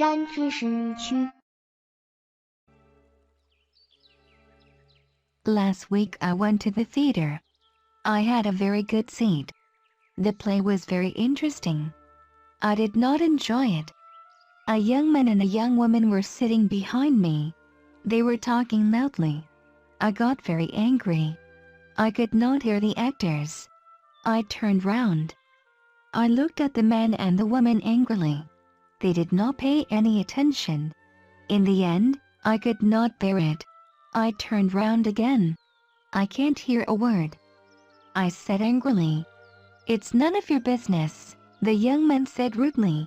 沾知识区。Last week I went to the theater. I had a very good seat. The play was very interesting. I did not enjoy it. A young man and a young woman were sitting behind me. They were talking loudly. I got very angry. I could not hear the actors. I turned round. I looked at the man and the woman angrily. They did not pay any attention. In the end, I could not bear it. I turned round again. I can't hear a word. I said angrily. It's none of your business, the young man said rudely.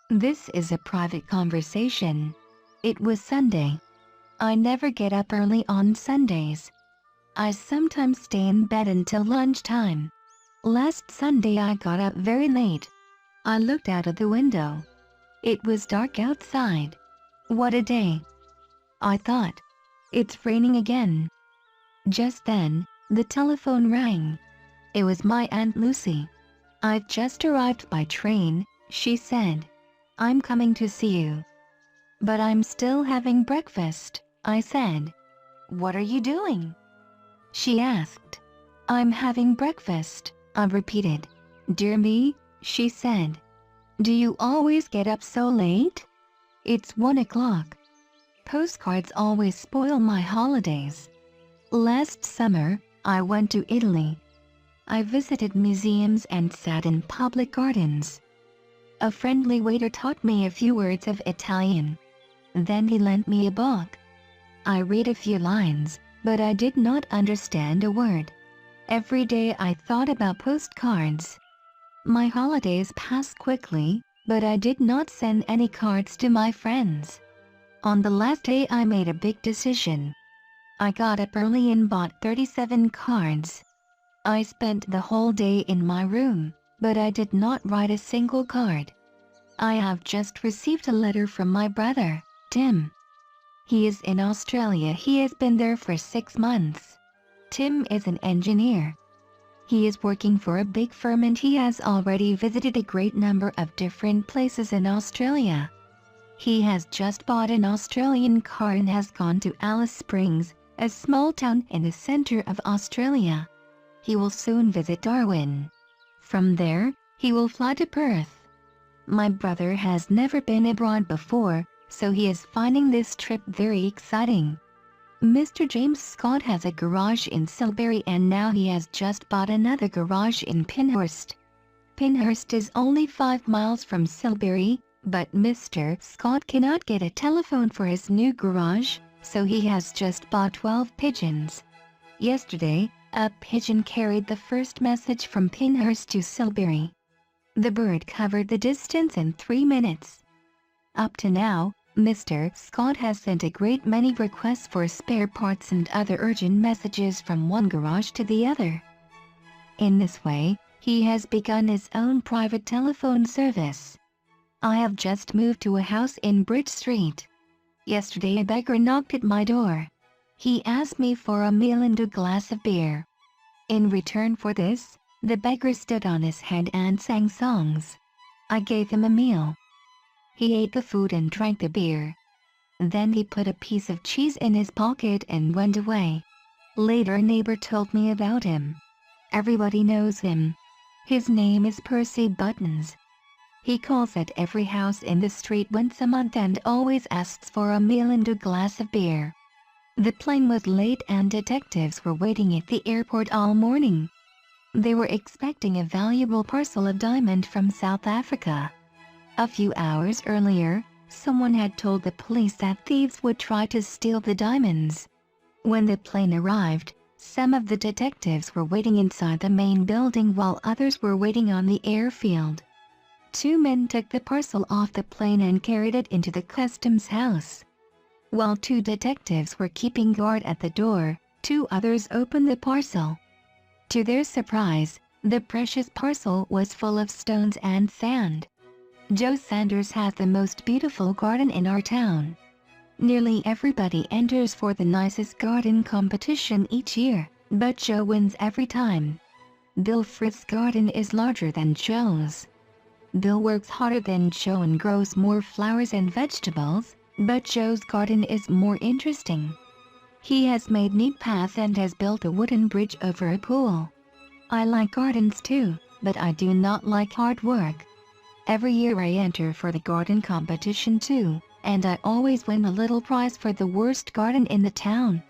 This is a private conversation. It was Sunday. I never get up early on Sundays. I sometimes stay in bed until lunchtime. Last Sunday I got up very late. I looked out of the window. It was dark outside. What a day! I thought. It's raining again. Just then, the telephone rang. It was my Aunt Lucy. I've just arrived by train, she said. I'm coming to see you. But I'm still having breakfast, I said. What are you doing? She asked. I'm having breakfast, I repeated. Dear me, she said. Do you always get up so late? It's 1 o'clock. Postcards always spoil my holidays. Last summer, I went to Italy. I visited museums and sat in public gardens. A friendly waiter taught me a few words of Italian. Then he lent me a book. I read a few lines, but I did not understand a word. Every day I thought about postcards. My holidays passed quickly, but I did not send any cards to my friends. On the last day I made a big decision. I got up early and bought 37 cards. I spent the whole day in my room, but I did not write a single card. I have just received a letter from my brother, Tim. He is in Australia. He has been there for 6 months. Tim is an engineer. He is working for a big firm and he has already visited a great number of different places in Australia. He has just bought an Australian car and has gone to Alice Springs, a small town in the center of Australia. He will soon visit Darwin. From there, he will fly to Perth. My brother has never been abroad before, so he is finding this trip very exciting. Mr. James Scott has a garage in Silbury and now he has just bought another garage in Pinehurst. Pinehurst is only 5 miles from Silbury, but Mr. Scott cannot get a telephone for his new garage, so he has just bought 12 pigeons. Yesterday, a pigeon carried the first message from Pinehurst to Silbury. The bird covered the distance in 3 minutes. Up to now, Mr. Scott has sent a great many requests for spare parts and other urgent messages from one garage to the other. In this way, he has begun his own private telephone service. I have just moved to a house in Bridge Street. Yesterday a beggar knocked at my door. He asked me for a meal and a glass of beer. In return for this, the beggar stood on his head and sang songs. I gave him a meal. He ate the food and drank the beer. Then he put a piece of cheese in his pocket and went away. Later a neighbor told me about him. Everybody knows him. His name is Percy Buttons. He calls at every house in the street once a month and always asks for a meal and a glass of beer. The plane was late and detectives were waiting at the airport all morning. They were expecting a valuable parcel of diamond from South Africa. A few hours earlier, someone had told the police that thieves would try to steal the diamonds. When the plane arrived, some of the detectives were waiting inside the main building while others were waiting on the airfield. 2 men took the parcel off the plane and carried it into the customs house. While 2 detectives were keeping guard at the door, 2 others opened the parcel. To their surprise, the precious parcel was full of stones and sand. Joe Sanders has the most beautiful garden in our town. Nearly everybody enters for the nicest garden competition each year, but Joe wins every time. Bill Frith's garden is larger than Joe's. Bill works harder than Joe and grows more flowers and vegetables, but Joe's garden is more interesting. He has made neat paths and has built a wooden bridge over a pool. I like gardens too, but I do not like hard work. Every year I enter for the garden competition too, and I always win a little prize for the worst garden in the town.